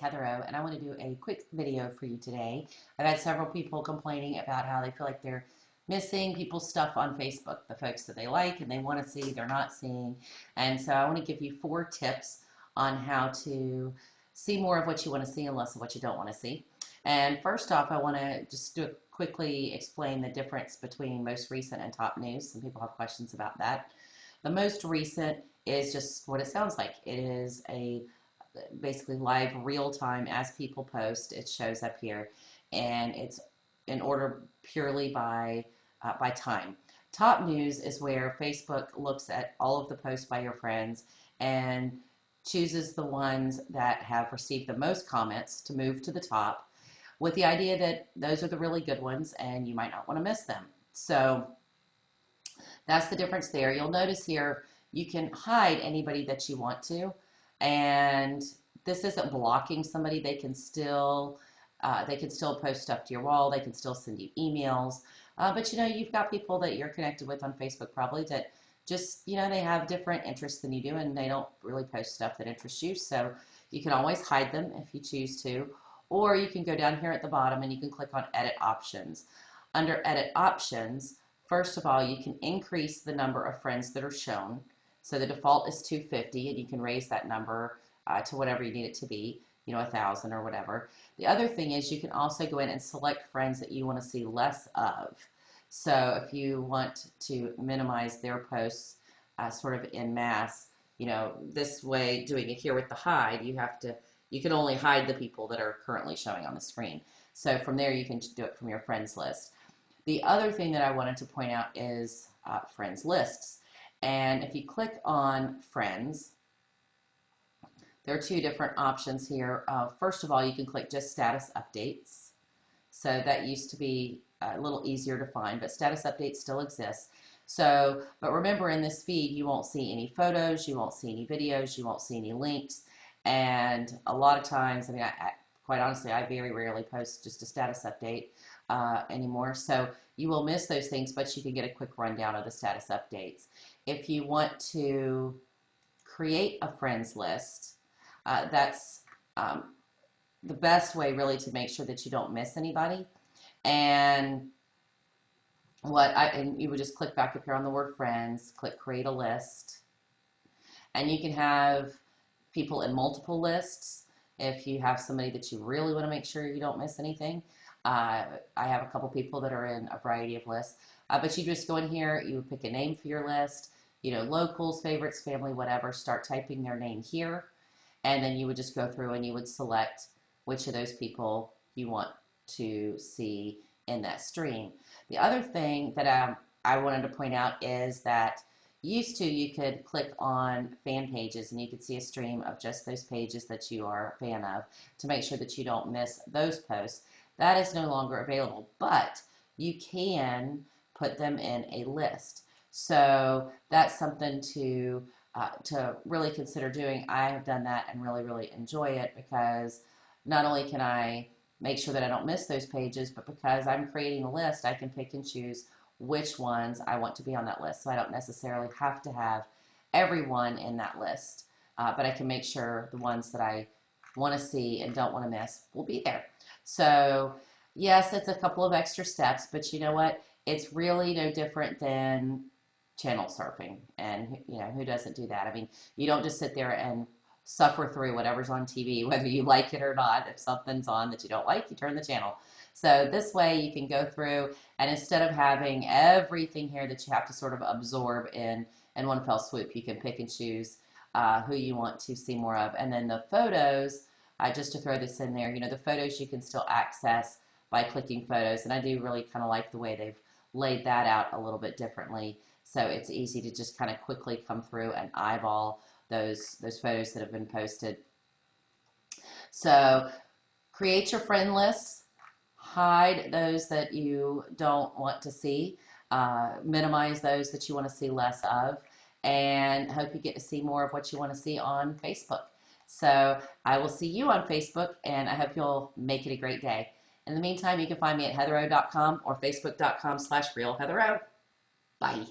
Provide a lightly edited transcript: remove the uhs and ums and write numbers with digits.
Heather O, and I want to do a quick video for you today. I've had several people complaining about how they feel like they're missing people's stuff on Facebook, the folks that they like and they want to see, they're not seeing. And so I want to give you 4 tips on how to see more of what you want to see and less of what you don't want to see. And first off, I want to just quickly explain the difference between most recent and top news. Some people have questions about that. The most recent is just what it sounds like. It is a basically live real time as people post. It shows up here, and it's in order purely by time. Top news is where Facebook looks at all of the posts by your friends and chooses the ones that have received the most comments to move to the top, with the idea that those are the really good ones and you might not want to miss them. So that's the difference there. You'll notice here you can hide anybody that you want to, and this isn't blocking somebody. They can still post stuff to your wall. They can still send you emails. But you know, you've got people that you're connected with on Facebook probably that just, you know, they have different interests than you do, and they don't really post stuff that interests you. So you can always hide them if you choose to, or you can go down here at the bottom and you can click on Edit Options. Under Edit Options, first of all, you can increase the number of friends that are shown. So the default is 250, and you can raise that number to whatever you need it to be, you know, 1,000 or whatever. The other thing is you can also go in and select friends that you want to see less of. So if you want to minimize their posts sort of en masse, you know, this way, doing it here with the hide, you can only hide the people that are currently showing on the screen. So from there, you can do it from your friends list. The other thing that I wanted to point out is friends lists. And if you click on friends, there are 2 different options here. First of all, you can click just status updates. So that used to be a little easier to find, but status updates still exists. So, but remember, in this feed, you won't see any photos, you won't see any videos, you won't see any links. And a lot of times, I mean, quite honestly, I very rarely post just a status update anymore. So you will miss those things, but you can get a quick rundown of the status updates. If you want to create a friends list, that's the best way really to make sure that you don't miss anybody. And you would just click back up here on the word friends, click create a list, and you can have people in multiple lists if you have somebody that you really want to make sure you don't miss anything. I have a couple people that are in a variety of lists, but you just go in here, you would pick a name for your list, you know, locals, favorites, family, whatever, start typing their name here, and then you would just go through and you would select which of those people you want to see in that stream. The other thing that I wanted to point out is that used to you could click on fan pages and you could see a stream of just those pages that you are a fan of to make sure that you don't miss those posts. That is no longer available, but you can put them in a list. So that's something to really consider doing. I have done that and really enjoy it, because not only can I make sure that I don't miss those pages, but because I'm creating a list, I can pick and choose which ones I want to be on that list. So I don't necessarily have to have everyone in that list, but I can make sure the ones that I want to see and don't want to miss will be there. So yes, it's a couple of extra steps, but you know what? It's really no different than channel surfing. And you know, who doesn't do that? I mean, you don't just sit there and suffer through whatever's on TV, whether you like it or not. If something's on that you don't like, you turn the channel. So this way you can go through, and instead of having everything here that you have to sort of absorb in one fell swoop, you can pick and choose who you want to see more of. And then the photos, just to throw this in there, you know, the photos you can still access by clicking photos. And I do really kind of like the way they've laid that out a little bit differently. So it's easy to just kind of quickly come through and eyeball those photos that have been posted. So create your friend lists, hide those that you don't want to see, minimize those that you want to see less of, and hope you get to see more of what you want to see on Facebook. So I will see you on Facebook, and I hope you'll make it a great day. In the meantime, you can find me at heathero.com or facebook.com/realheathero. Bye.